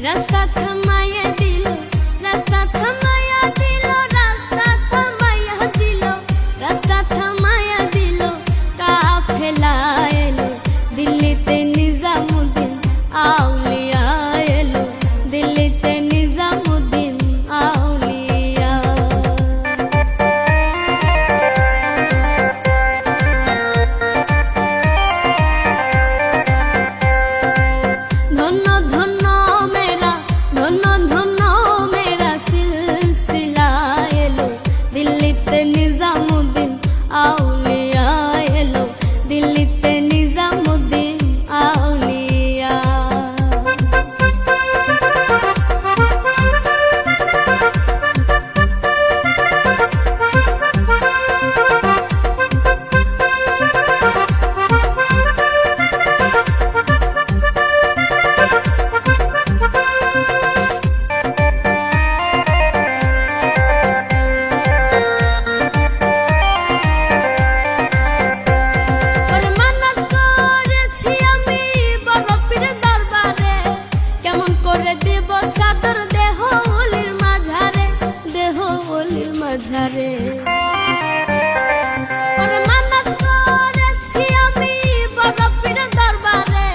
রাস্তা থামাইয়া দিল, রাস্তা থামাইয়া দিল, রাস্তা থামাইয়া দিল, রাস্তা থামাইয়া দিল, কাফেলা এলো দিল্লিতে নিজামুদ্দিন আউলিয়া এলো, দিল্লিতে নিজামুদ্দিন আউলিয়া। ধন্য ধন্য মেরা, ধন্য ধন্য মেরা সিলসিলা এলো, দিল্লিতে নিজামুদ্দিন আউলিয়া এলো, দিল্লিতে নিজামুদ্দিন আউলিয়া। দেব চাদর দেহ অলির মাঝারে, দেহ অলির মাঝারে। মানত করেছি আমি বড় পীর দরবারে,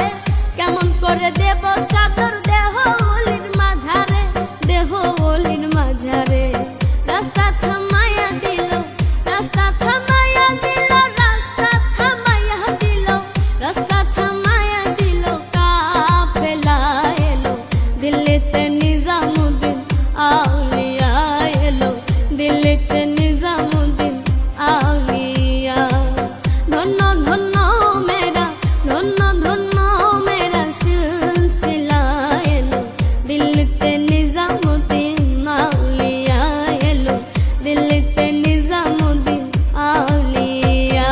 কেমন করে দেব চাদর দেহ অলির মাঝারে, দেহ অলির মাঝারে। রাস্তা থামাইয়া দিল, রাস্তা থামাইয়া দিল, রাস্তা থামাইয়া দিল, রাস্তা থামাইয়া দিল, কাফেলা এলো দিল্লিতে নিজামুদ্দিন আউলিয়া এলো, দিল্লিতে নিজামুদ্দিন আউলিয়া। ধন্য ধন্য মেরা, ধন্য ধন্য মেরা সিলসিলা এলো, দিল্লিতে নিজামুদ্দিন আউলিয়া এলো, দিল্লিতে নিজামুদ্দিন আউলিয়া।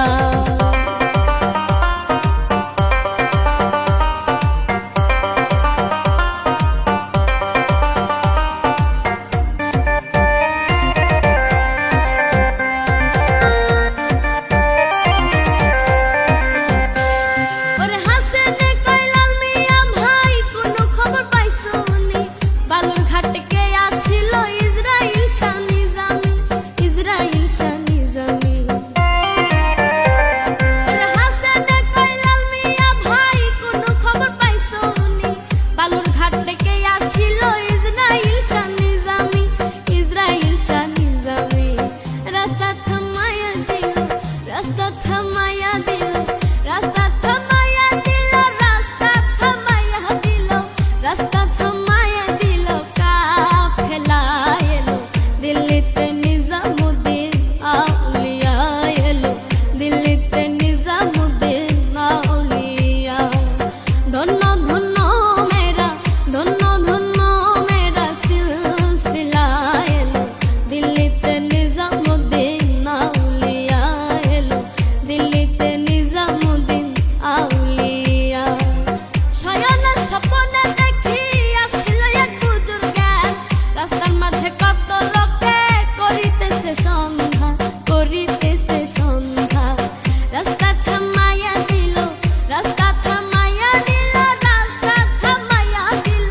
রাস্তা থামাইয়া দিল, রাস্তা থামাইয়া দিল, রাস্তা থামাইয়া দিল, রাস্তা থামাইয়া দিল, কাফেলা এলো দিল্লিতে নিজামুদ্দিন আউলিয়া এলো, দিল্লিতে নিজামুদ্দিন আউলিয়া। ধন্য ধন্য মেরা, ধন্য ধন্য মেরা সিলসিলা এলো, দিল্লিতে নিজামুদ্দিন আউলিয়া এলো, দিল্লিতে নিজামুদ্দিন আউলিয়া। শয়নের স্বপ্নে দেখি আসিল এক হুজুর জ্ঞান, রাস্তার মাঝে কত লোকে করিতেছে সন্ধ্যা, করিতেছে সন্ধ্যা। রাস্তা থামাইয়া দিল, রাস্তা থামাইয়া দিল, রাস্তা থামাইয়া দিল,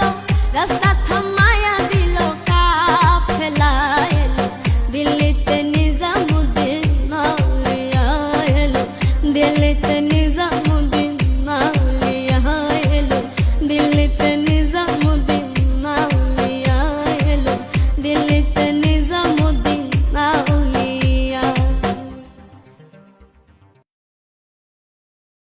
রাস্তা থামাইয়া দিল, কাফেলা এলো দিল্লিতে নিজামুদ্দিন আউলিয়া এলো, দিল্লিতে নিজামুদ্দিন আউলিয়া এলো, দিল্লিতে নিজামুদ্দিন আউলিয়া এলো, দিল্লিতে নিজাম